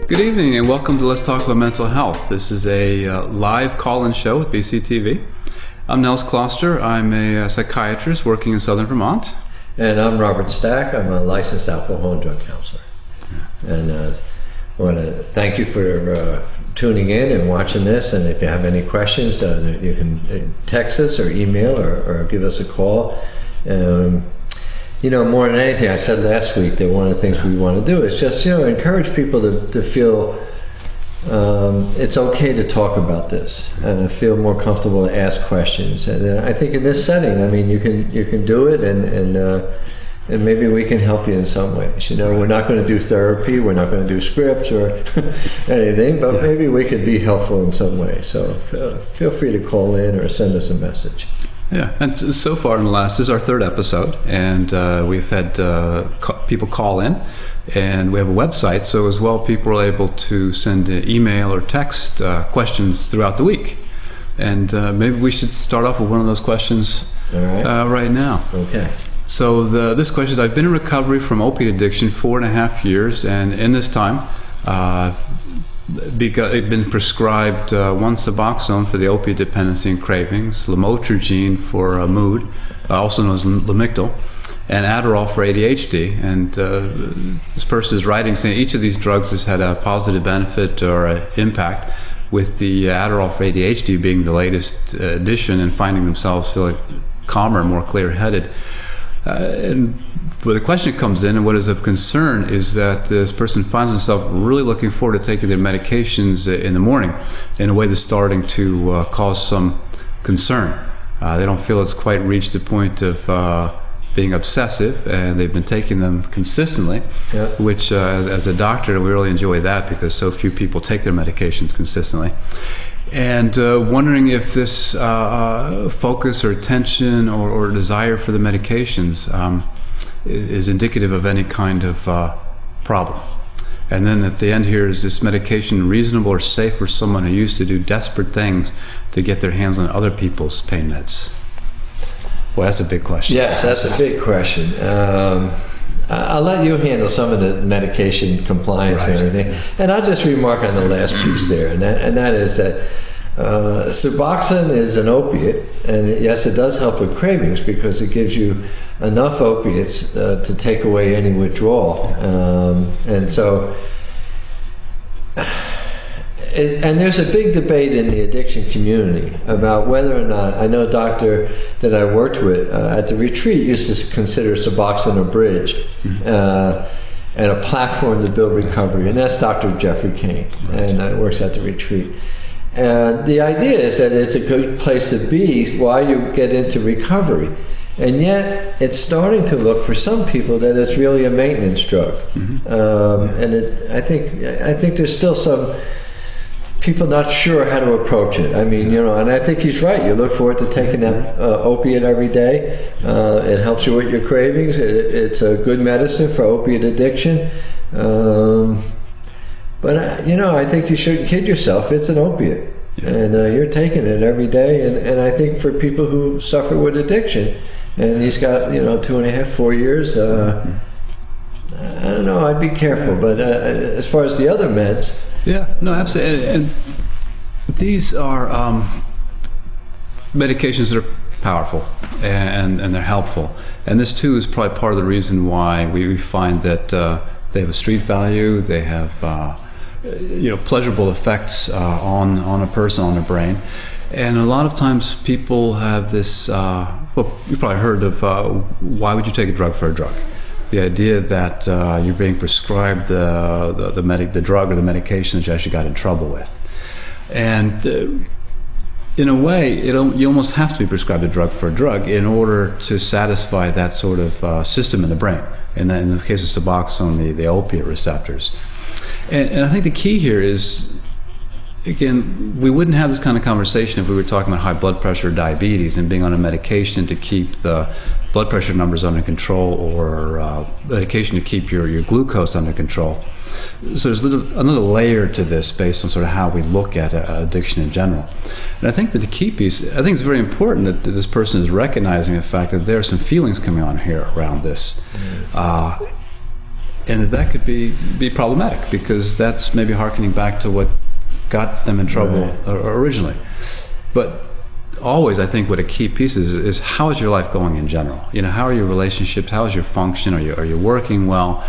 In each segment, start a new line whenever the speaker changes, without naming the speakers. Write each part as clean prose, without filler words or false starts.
Good evening and welcome to Let's Talk About Mental Health. This is a live call-in show with BCTV. I'm Nels Kloster. I'm a psychiatrist working in Southern Vermont.
And I'm Robert Stack. I'm a licensed alcohol and drug counselor. And I want to thank you for tuning in and watching this. And if you have any questions, you can text us or email or give us a call. You know, more than anything, I said last week that one of the things we want to do is just, encourage people to feel it's okay to talk about this and feel more comfortable to ask questions. And I think in this setting, I mean, you can do it, and maybe we can help you in some ways. We're not going to do therapy, we're not going to do scripts or anything, but maybe we could be helpful in some way. So feel free to call in or send us a message.
Yeah, and so far this is our third episode, and we've had people call in, and we have a website, so as well people are able to send an email or text questions throughout the week. And maybe we should start off with one of those questions right now.
Okay.
So this question is, I've been in recovery from opiate addiction 4.5 years, and in this time, I've been prescribed one Suboxone for the opiate dependency and cravings, lamotrigine for mood, also known as Lamictal, and Adderall for ADHD. And this person is writing saying each of these drugs has had a positive benefit or impact, with the Adderall for ADHD being the latest addition, and finding themselves feeling calmer and more clear-headed. And where the question comes in, and what is of concern, is that this person finds himself really looking forward to taking their medications in the morning in a way that's starting to cause some concern. They don't feel it's quite reached the point of being obsessive, and they've been taking them consistently, which as a doctor, we really enjoy that because so few people take their medications consistently. And wondering if this focus or attention or desire for the medications is indicative of any kind of problem. And then at the end here, is this medication reasonable or safe for someone who used to do desperate things to get their hands on other people's pain meds? Well, that's a big question.
Yes, that's a big question. I'll let you handle some of the medication compliance and everything. And I'll just remark on the last piece there, and that is that Suboxone is an opiate, and yes, it does help with cravings because it gives you enough opiates to take away any withdrawal. And so, and there's a big debate in the addiction community about whether or not, I know a doctor that I worked with at the retreat used to consider Suboxone a bridge and a platform to build recovery, and that's Dr. Jeffrey Kane, and works at the retreat. And the idea is that it's a good place to be while you get into recovery. And yet, it's starting to look for some people that it's really a maintenance drug. And I think there's still some people not sure how to approach it. I mean, and I think he's right. You look forward to taking that opiate every day. It helps you with your cravings. It's a good medicine for opiate addiction. But, I think you shouldn't kid yourself. It's an opiate. And you're taking it every day. And I think for people who suffer with addiction, and he's got, 2.5, 4 years, I don't know, I'd be careful. But as far as the other meds...
Yeah, no, absolutely. And these are medications that are powerful and they're helpful. And this, too, is probably part of the reason why we find that they have a street value, they have pleasurable effects on a person, on their brain. And a lot of times people have this, you probably heard of why would you take a drug for a drug? The idea that you're being prescribed the drug or the medication that you actually got in trouble with. And in a way, you almost have to be prescribed a drug for a drug in order to satisfy that sort of system in the brain. And in the case of Suboxone, the opiate receptors. And I think the key here is, again, we wouldn't have this kind of conversation if we were talking about high blood pressure or diabetes and being on a medication to keep the blood pressure numbers under control, or medication to keep your glucose under control. So there's another layer to this based on sort of how we look at addiction in general. And I think that the key piece, I think it's very important that this person is recognizing the fact that there are some feelings coming on here around this. And that could be problematic, because that's maybe harkening back to what got them in trouble originally. But always, I think what a key piece is how is your life going in general? How are your relationships? How is your function? Are you working well?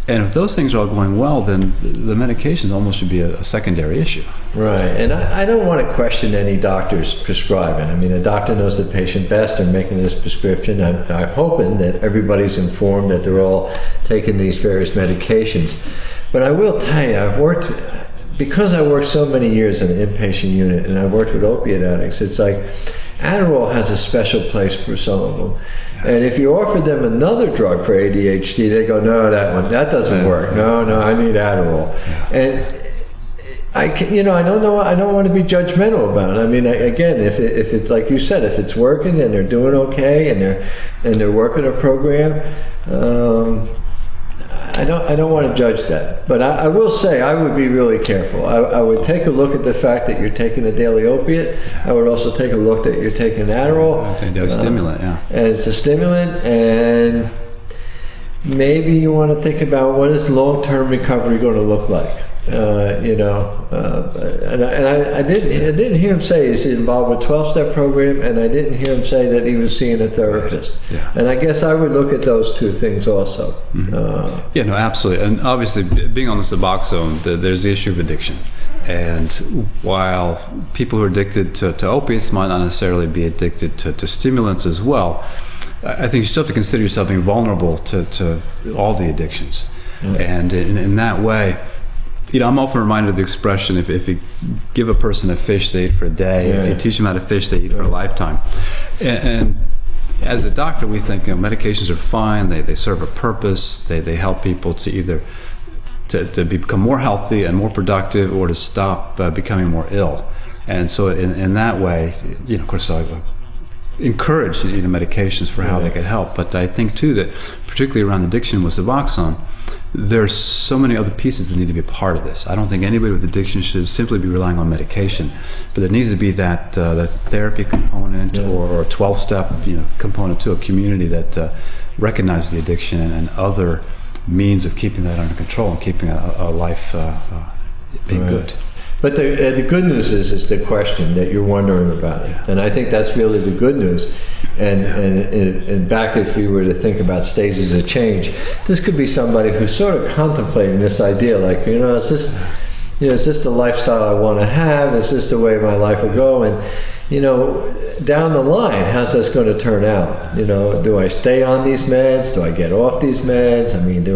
And if those things are all going well, then the medications almost should be a secondary issue.
Right, and I don't want to question any doctor's prescribing. I mean, a doctor knows the patient best. They're making this prescription. I'm hoping that everybody's informed that they're all taking these various medications. But I will tell you, because I worked so many years in an inpatient unit and I've worked with opiate addicts, it's like Adderall has a special place for some of them. And if you offer them another drug for ADHD, they go, no, that doesn't work. No, I need Adderall. And I don't want to be judgmental about it. I mean, again, if it's like you said, if it's working and they're doing okay and they're working a program, I don't want to judge that, but I will say I would be really careful. I would take a look at the fact that you're taking a daily opiate. I would also take a look that you're taking Adderall.
Daily stimulant, yeah.
And it's a stimulant, and maybe you want to think about what is long-term recovery going to look like. I didn't hear him say he's involved with 12-step program, and I didn't hear him say that he was seeing a therapist. Yeah. And I guess I would look at those two things also.
Mm-hmm. Absolutely. And obviously, being on the Suboxone, there's the issue of addiction. And while people who are addicted to opiates might not necessarily be addicted to stimulants as well, I think you still have to consider yourself being vulnerable to all the addictions. Mm-hmm. And in that way, I'm often reminded of the expression, if you give a person a fish, they eat for a day. If you teach them how to fish, they eat for a lifetime. And as a doctor, we think medications are fine. They serve a purpose. They help people to either to become more healthy and more productive, or to stop becoming more ill. And so in that way, of course, I encourage medications for how they could help. But I think too that particularly around addiction with Suboxone, there's so many other pieces that need to be a part of this. I don't think anybody with addiction should simply be relying on medication, but there needs to be that therapy component or a 12-step component to a community that recognizes the addiction and other means of keeping that under control and keeping a life being good.
But the good news is the question that you're wondering about it, and I think that's really the good news. And back, if we were to think about stages of change, this could be somebody who's sort of contemplating this idea, like, is this the lifestyle I want to have? Is this the way my life will go? And down the line, how's this going to turn out? Do I stay on these meds? Do I get off these meds? I mean,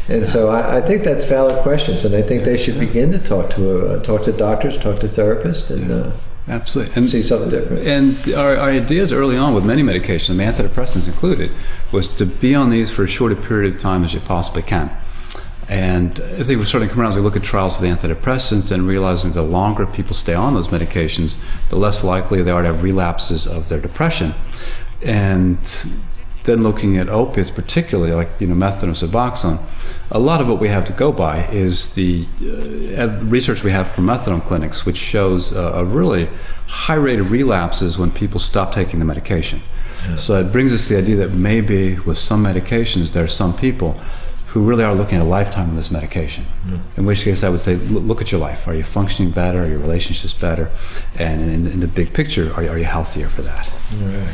And so I think that's valid questions, and I think they should begin to talk to doctors, talk to therapists, and
absolutely, and see
something different.
And our ideas early on with many medications, the antidepressants included, was to be on these for as short a period of time as you possibly can. And I think we're starting to come around as we look at trials of the antidepressants and realizing the longer people stay on those medications, the less likely they are to have relapses of their depression. And then looking at opiates, particularly like methadone or Suboxone, a lot of what we have to go by is the research we have from methadone clinics, which shows a really high rate of relapses when people stop taking the medication. Yeah. So it brings us to the idea that maybe with some medications, there are some people who really are looking at a lifetime of this medication. Mm. In which case I would say, look at your life. Are you functioning better? Are your relationships better? And in the big picture, are you healthier for that?
All right.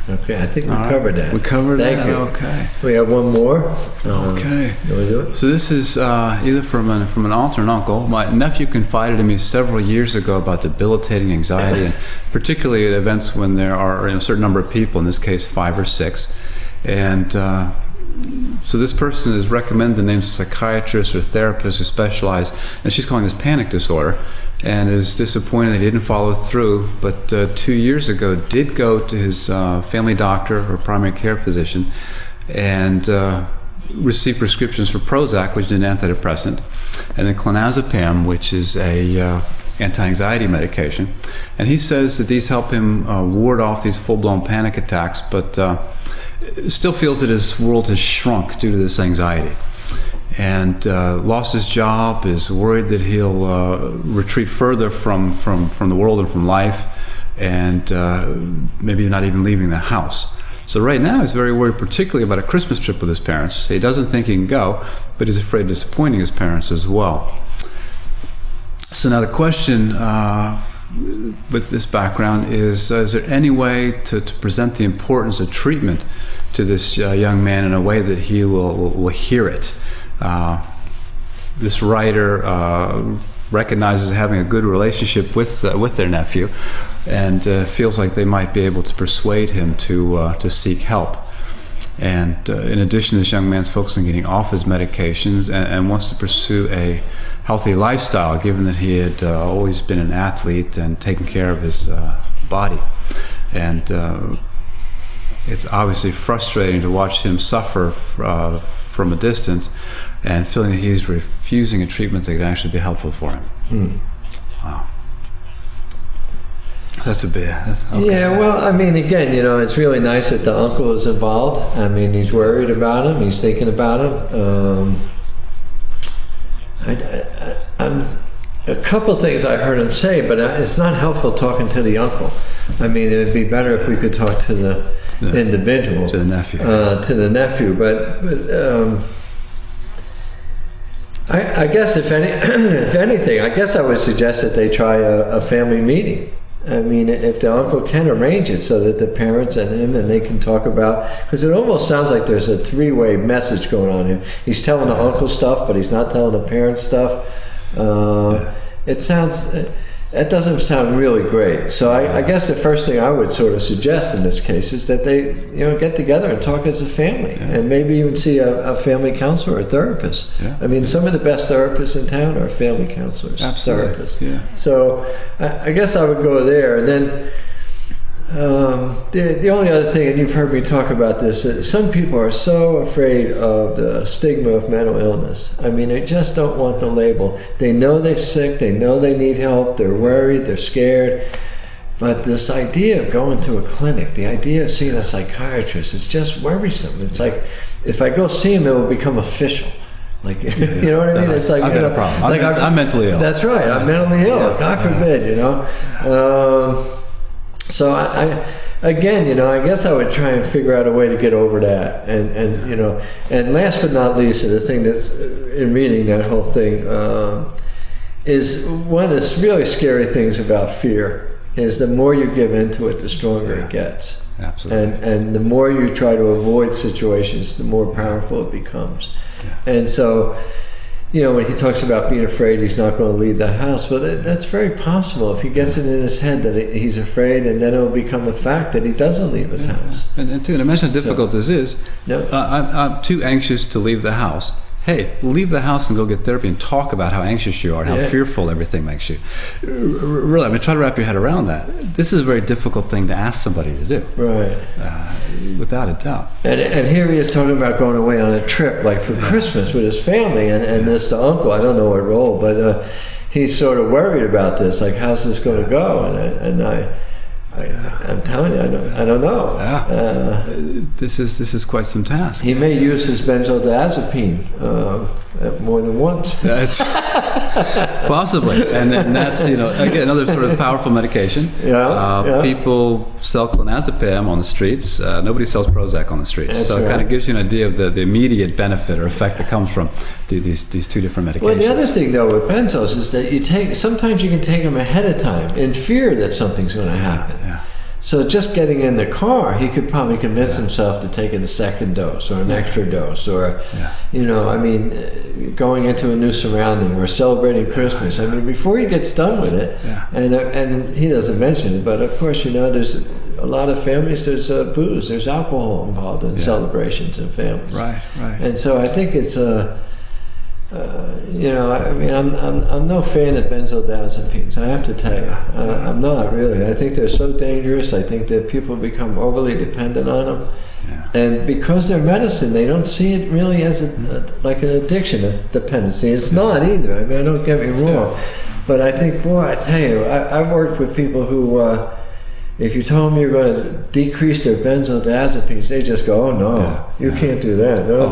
Okay, I think we covered that.
We covered that.
Thank you.
Okay.
We have one more.
Okay.
You want to do it?
So this is either from an aunt or an uncle. My nephew confided in me several years ago about debilitating anxiety, and particularly at events when there are a certain number of people, in this case 5 or 6. And so this person has recommended the names of psychiatrists or therapists who specialize, and she's calling this panic disorder, and is disappointed they didn't follow through, but 2 years ago did go to his family doctor or primary care physician and received prescriptions for Prozac, which is an antidepressant, and then clonazepam, which is a anti-anxiety medication. And he says that these help him ward off these full-blown panic attacks, but still feels that his world has shrunk due to this anxiety. And lost his job, is worried that he'll retreat further from the world and from life, and maybe not even leaving the house. So right now he's very worried, particularly about a Christmas trip with his parents. He doesn't think he can go, but he's afraid of disappointing his parents as well. So now the question with this background is there any way to present the importance of treatment to this young man in a way that he will hear it? This writer recognizes having a good relationship with their nephew, and feels like they might be able to persuade him to seek help. And in addition, this young man's focusing on getting off his medications and wants to pursue a healthy lifestyle, given that he had always been an athlete and taken care of his body. And it's obviously frustrating to watch him suffer from a distance and feeling that he's refusing a treatment that could actually be helpful for him. Wow. That's a bit. Okay.
Yeah, well, I mean, again, it's really nice that the uncle is involved. I mean, he's worried about him. He's thinking about him. I'm a couple things I heard him say, but it's not helpful talking to the uncle. I mean, it would be better if we could talk to the individual,
to the nephew.
But I guess if anything, I guess I would suggest that they try a family meeting. I mean, if the uncle can arrange it so that the parents and him and they can talk about, because it almost sounds like there's a three-way message going on here. He's telling the uncle stuff, but he's not telling the parents stuff. It doesn't sound really great. So I guess the first thing I would sort of suggest in this case is that they get together and talk as a family, and maybe even see a family counselor or a therapist. I mean, some of the best therapists in town are family counselors, therapists. So I guess I would go there. And then the only other thing, and you've heard me talk about this, some people are so afraid of the stigma of mental illness. I mean, they just don't want the label. They know they're sick, they know they need help, they're worried, they're scared. But this idea of going to a clinic, the idea of seeing a psychiatrist, is just worrisome. It's like, if I go see him, it will become official. Like, you know what I mean? It's like,
I've got a problem. I'm mentally ill.
That's right. I'm mentally ill. God forbid, So I guess I would try and figure out a way to get over that. And last but not least, the thing that's in reading that whole thing is one of the really scary things about fear is the more you give into it, the stronger it gets.
Absolutely.
And the more you try to avoid situations, the more powerful it becomes. And so, when he talks about being afraid he's not going to leave the house, well, that's very possible if he gets it in his head that he's afraid, and then it will become a fact that he doesn't leave his house.
And to imagine how difficult this is, I'm too anxious to leave the house. Hey, leave the house and go get therapy and talk about how anxious you are and how fearful everything makes you. Really, I mean, try to wrap your head around that. This is a very difficult thing to ask somebody to do.
Right.
Without a doubt.
And here he is talking about going away on a trip, like for Christmas with his family, and this the uncle, I don't know what role, but he's sort of worried about this, like, how's this going to go? I'm telling you, I don't know.
This is quite some task.
He may use his benzodiazepine more than once.
Possibly, and that's again another sort of powerful medication. People sell clonazepam on the streets. Nobody sells Prozac on the streets.
That's
so it kind of gives you an idea of the immediate benefit or effect that comes from these two different medications.
Well, the other thing though with benzos is that sometimes you can take them ahead of time in fear that something's going to happen. So just getting in the car, he could probably convince himself to take the second dose or an extra dose, or going into a new surrounding or celebrating Christmas. I mean, before he gets done with it, and he doesn't mention it, but of course, there's a lot of families. There's booze, there's alcohol involved in celebrations and families.
Right.
And so I think it's I'm no fan of benzodiazepines. I have to tell you, I'm not really. I think they're so dangerous. I think that people become overly dependent on them, and because they're medicine, they don't see it really as like an addiction, a dependency. It's not either. I mean, don't get me wrong, but I think, boy, I tell you, I've worked with people who If you told them you're going to decrease their benzodiazepines, they just go, "Oh no, you can't do that. No,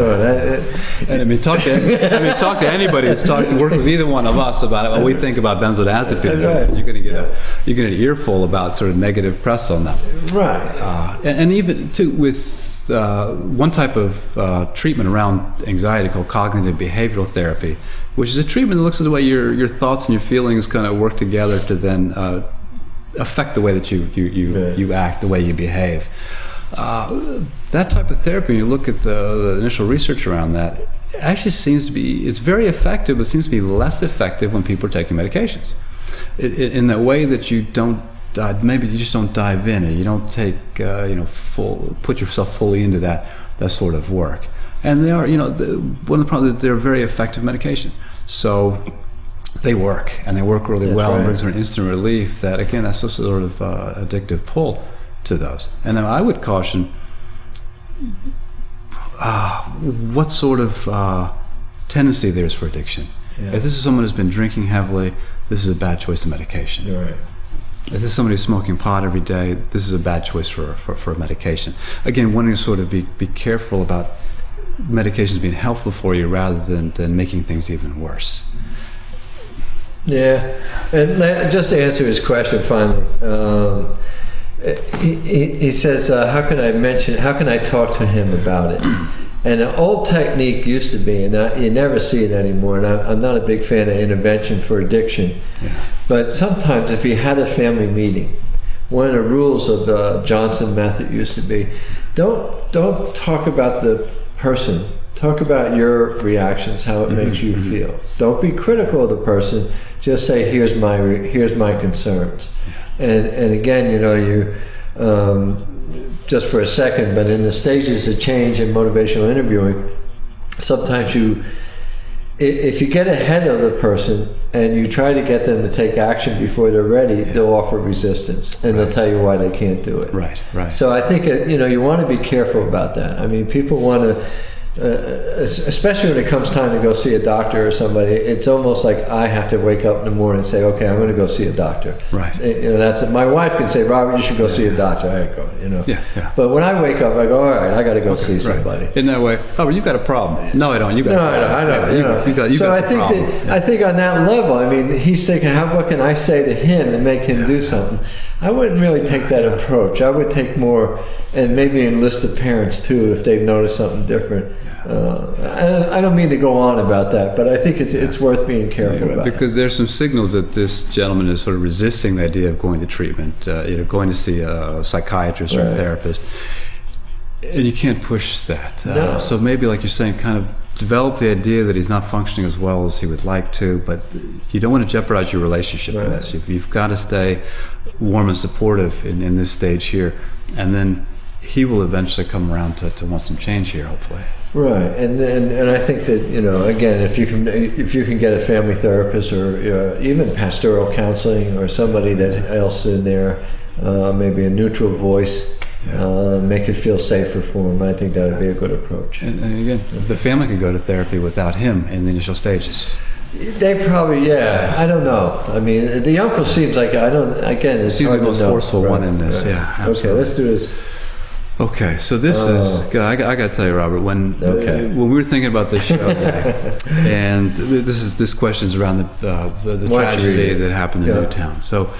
And I mean, talk to anybody that's worked with either one of us about it. When we think about benzodiazepines,
right.
you're going to get an earful about sort of negative press on them.
Right.
And even too with one type of treatment around anxiety called cognitive behavioral therapy, which is a treatment that looks at the way your thoughts and your feelings kind of work together to then affect the way that you act, the way you behave. That type of therapy, when you look at the initial research around that, actually seems to be, it's very effective, but seems to be less effective when people are taking medications. In that way that you don't, maybe you just don't dive in, or you don't take, put yourself fully into that sort of work. And they are, one of the problems is they're a very effective medication. So they work, and they work really well, and brings an instant relief that, again, that's a sort of addictive pull to those. And then I would caution what sort of tendency there is for addiction. Yeah. If this is someone who's been drinking heavily, this is a bad choice of medication.
Right.
If this is somebody who's smoking pot every day, this is a bad choice for medication. Again, wanting to sort of be careful about medications being helpful for you rather than making things even worse.
Yeah, and just to answer his question finally, he says, how can I talk to him about it? And an old technique used to be, and you never see it anymore, and I'm not a big fan of intervention for addiction, but sometimes if you had a family meeting, one of the rules of the Johnson method used to be, don't talk about the person, talk about your reactions, how it makes you feel. Don't be critical of the person, just say, here's my concerns. And again, you just for a second, but in the stages of change in motivational interviewing, sometimes if you get ahead of the person and you try to get them to take action before they're ready, they'll offer resistance, and they'll tell you why they can't do it.
Right.
So I think you want to be careful about that. I mean, people want to, especially when it comes time to go see a doctor or somebody, it's almost like I have to wake up in the morning and say, okay, I'm going to go see a doctor.
Right.
That's it. My wife can say, Robert, you should go see a doctor. I go,
Yeah.
But when I wake up, I go, all right, I got to go see somebody.
In that way, Robert, you've got a problem. No, I don't. You got.
No, I don't. So I think on that level, I mean, he's thinking, what can I say to him to make him do something? I wouldn't really take that approach. I would take more, and maybe enlist the parents too if they've noticed something different. I don't mean to go on about that, but I think it's worth being careful about.
Because there's some signals that this gentleman is sort of resisting the idea of going to treatment, going to see a psychiatrist or a therapist, and you can't push that.
No.
So maybe, like you're saying, kind of develop the idea that he's not functioning as well as he would like to, but you don't want to jeopardize your relationship in this. You've got to stay warm and supportive in this stage here, and then he will eventually come around to want some change here, hopefully.
Right, and I think that again, if you can get a family therapist or even pastoral counseling or somebody else in there, maybe a neutral voice, make it feel safer for him. I think that would be a good approach.
And again, the family could go to therapy without him in the initial stages.
They probably, I don't know. I mean, the uncle seems like it's
seems
hard
the most
to know.
forceful one in this. Yeah, absolutely.
Okay, let's do this.
Okay, so this is, I got to tell you, Robert, when we were thinking about this show today, and this question's around the tragedy that happened in Newtown. So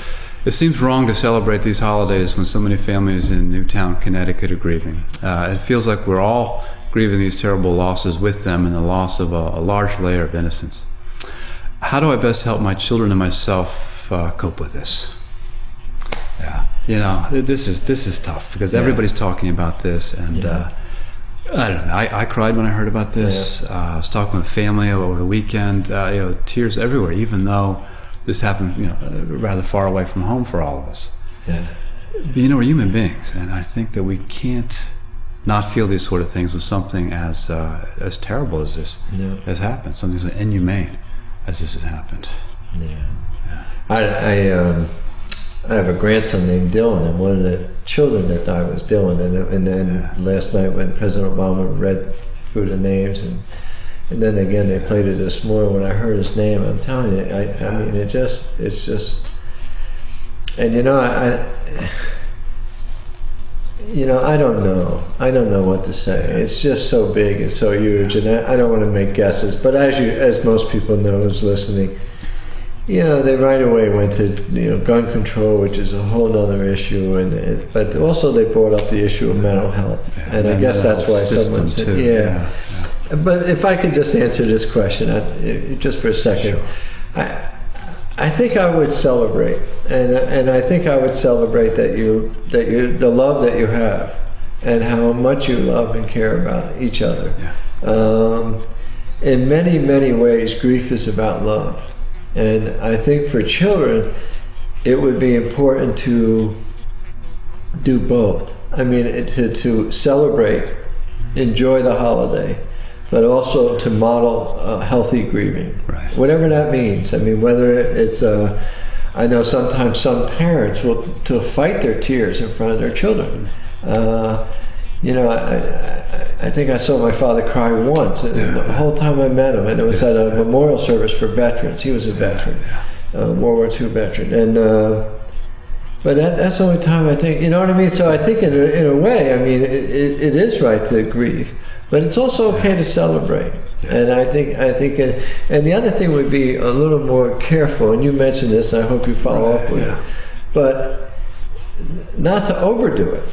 it seems wrong to celebrate these holidays when so many families in Newtown, Connecticut are grieving. It feels like we're all grieving these terrible losses with them and the loss of a large layer of innocence. How do I best help my children and myself cope with this? Yeah, this is tough because everybody's talking about this, and I don't know. I cried when I heard about this. I was talking with family over the weekend. Tears everywhere, even though this happened, rather far away from home for all of us.
Yeah.
But we're human beings, and I think that we can't not feel these sort of things with something as terrible as this has happened, something so inhumane as this has happened.
I have a grandson named Dylan, and one of the children that died was Dylan. And then last night when President Obama read through the names, and then again they played it this morning, when I heard his name, I'm telling you, I mean, it's just, and you know, I don't know. I don't know what to say. It's just so big and so huge, and I don't want to make guesses. But as most people know who's listening, you know, they right away went to, you know, gun control, which is a whole other issue, but also they brought up the issue of mental health, and I guess that's why someone said, yeah. But if I could just answer this question, just for a second, sure. I think I would celebrate, and I think I would celebrate the love that you have, and how much you love and care about each other. Yeah. In many, many ways, grief is about love. And I think for children, it would be important to do both. I mean, to celebrate, enjoy the holiday, but also to model healthy grieving, right. Whatever that means. I mean, whether it's I know sometimes some parents will to fight their tears in front of their children. You know, I think I saw my father cry once, and the whole time I met him, and it was at a memorial service for veterans. He was a veteran, World War II veteran, and but that's the only time I think, you know what I mean? So I think in a way, I mean, it is right to grieve, but it's also okay to celebrate. And I think, and the other thing would be a little more careful, and you mentioned this, I hope you follow up with it, but not to overdo it.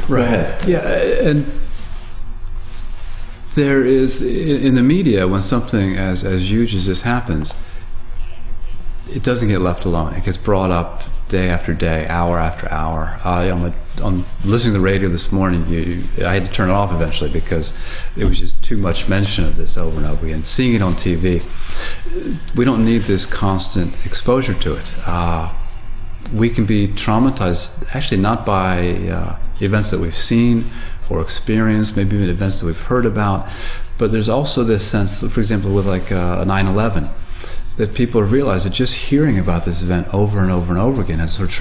Right. Yeah, and there is, in the media, when something as huge as this happens, it doesn't get left alone. It gets brought up day after day, hour after hour. On listening to the radio this morning, I had to turn it off eventually because it was just too much mention of this over and over again. Seeing it on TV, we don't need this constant exposure to it. We can be traumatized, actually not by events that we've seen or experienced, maybe even events that we've heard about, but there's also this sense, for example, with like a 9/11, that people have realized that just hearing about this event over and over and over again has sort of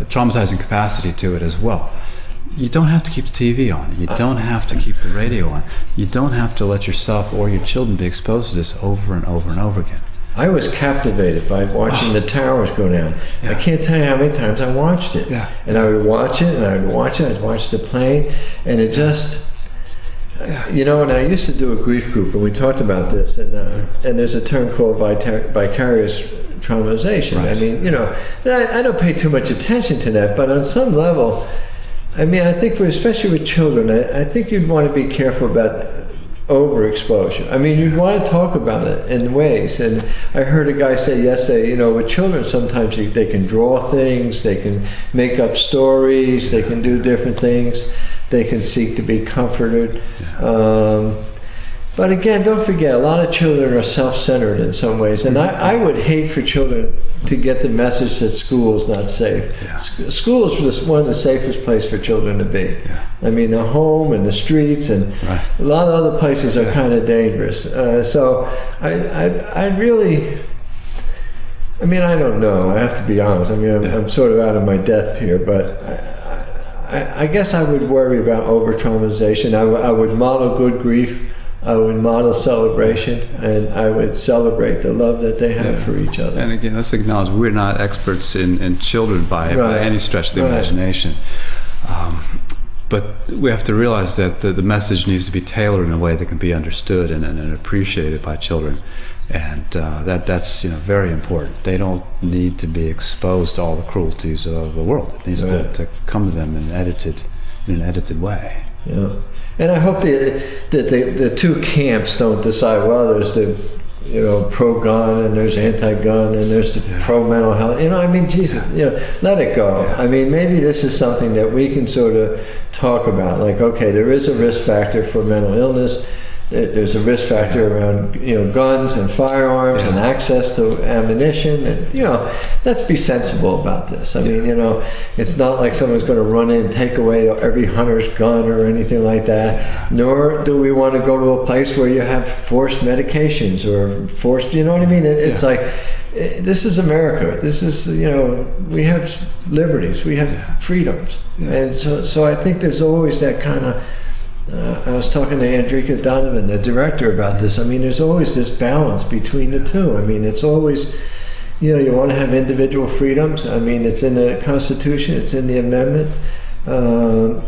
traumatizing capacity to it as well. You don't have to keep the TV on. You don't have to keep the radio on. You don't have to let yourself or your children be exposed to this over and over and over again.
I was captivated by watching the towers go down. Yeah. I can't tell you how many times I watched it. Yeah. And I would watch it, and I would watch it, I'd watch the plane, and it just, you know, and I used to do a grief group, and we talked about this, and there's a term called vicarious traumatization. Right. I mean, you know, I don't pay too much attention to that, but on some level, I mean, I think especially with children, I think you'd want to be careful about overexposure. I mean, you'd want to talk about it in ways, and I heard a guy say yesterday, you know, with children sometimes they can draw things, they can make up stories, they can do different things, they can seek to be comforted. But again, don't forget, a lot of children are self-centered in some ways, and I would hate for children to get the message that school is not safe. Yeah. School is one of the safest places for children to be. Yeah. I mean, the home and the streets and a lot of other places are kind of dangerous. So I really, I mean, I don't know. I have to be honest. I mean, I'm sort of out of my depth here, but I guess I would worry about over-traumatization. I would model good grief. I would model celebration, and I would celebrate the love that they have for each other.
And again, let's acknowledge we're not experts in children by any stretch of the imagination. But we have to realize that the message needs to be tailored in a way that can be understood and appreciated by children. And that's very important. They don't need to be exposed to all the cruelties of the world. It needs to come to them in an edited way.
Yeah. And I hope that the two camps don't decide, well, there's the pro-gun and there's anti-gun and there's the pro-mental health. You know, I mean, Jesus, let it go. I mean, maybe this is something that we can sort of talk about. Like, okay, there is a risk factor for mental illness. There's a risk factor around, guns and firearms and access to ammunition. And, let's be sensible about this. I mean, it's not like someone's going to run in and take away every hunter's gun or anything like that. Nor do we want to go to a place where you have forced medications or forced, you know what I mean? It's like, this is America. This is, we have liberties. We have freedoms. And so I think there's always that kind of, I was talking to Andrika Donovan, the director, about this. I mean, there's always this balance between the two. I mean, it's always, you want to have individual freedoms. I mean, it's in the Constitution, it's in the amendment, You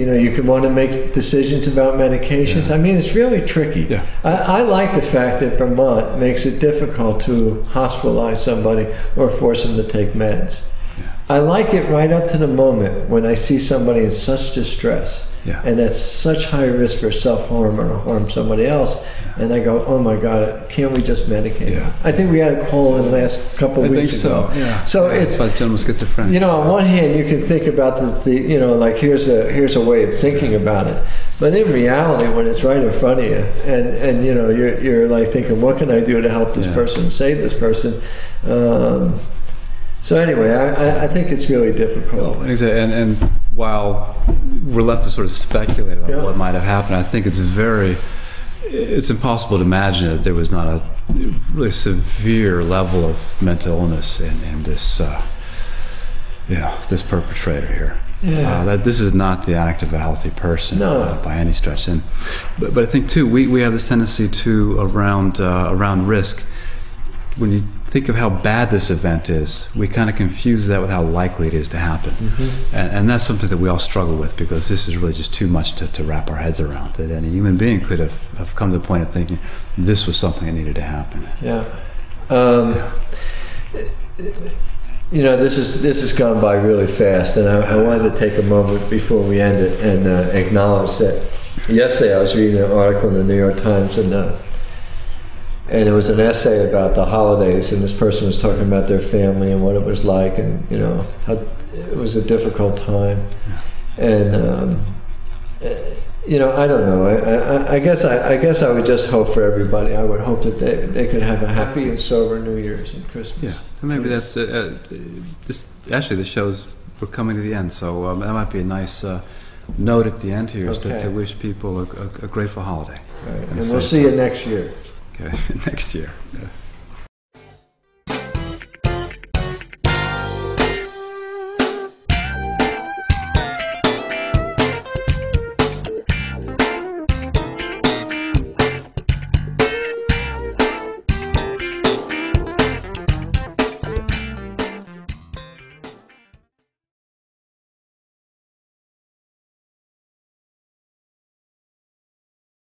know, you could want to make decisions about medications. I mean, it's really tricky.
Yeah.
I like the fact that Vermont makes it difficult to hospitalize somebody or force them to take meds. I like it right up to the moment when I see somebody in such distress and at such high risk for self-harm or to harm somebody else, and I go, oh my God, can't we just medicate them? I think we had a call in the last couple of weeks ago. So it's
like gentleman schizophrenic.
You know, on one hand, you can think about the you know, like here's a way of thinking about it, but in reality, when it's right in front of you, and you know, you're like thinking, what can I do to help this person, save this person? So anyway, I think it's really difficult.
And while we're left to sort of speculate about what might have happened, I think it's impossible to imagine that there was not a really severe level of mental illness in this this perpetrator here. That this is not the act of a healthy person by any stretch. But I think too we have this tendency to around risk. When you think of how bad this event is, we kind of confuse that with how likely it is to happen. And that's something that we all struggle with, because this is really just too much to wrap our heads around. That any human being could have come to the point of thinking this was something that needed to happen. You know, this has gone by really fast, and I wanted to take a moment before we end it and acknowledge that yesterday I was reading an article in the New York Times, and it was an essay about the holidays, and this person was talking about their family and what it was like, and you know, how it was a difficult time. And you know, I don't know. I guess I would just hope for everybody. I would hope that they could have a happy and sober New Year's and Christmas. Yeah, and maybe that's this. Actually, the show's we're coming to the end, so that might be a nice note at the end here, is to wish people a grateful holiday.
Right. And we'll see you next year.
Okay, next year. Yeah.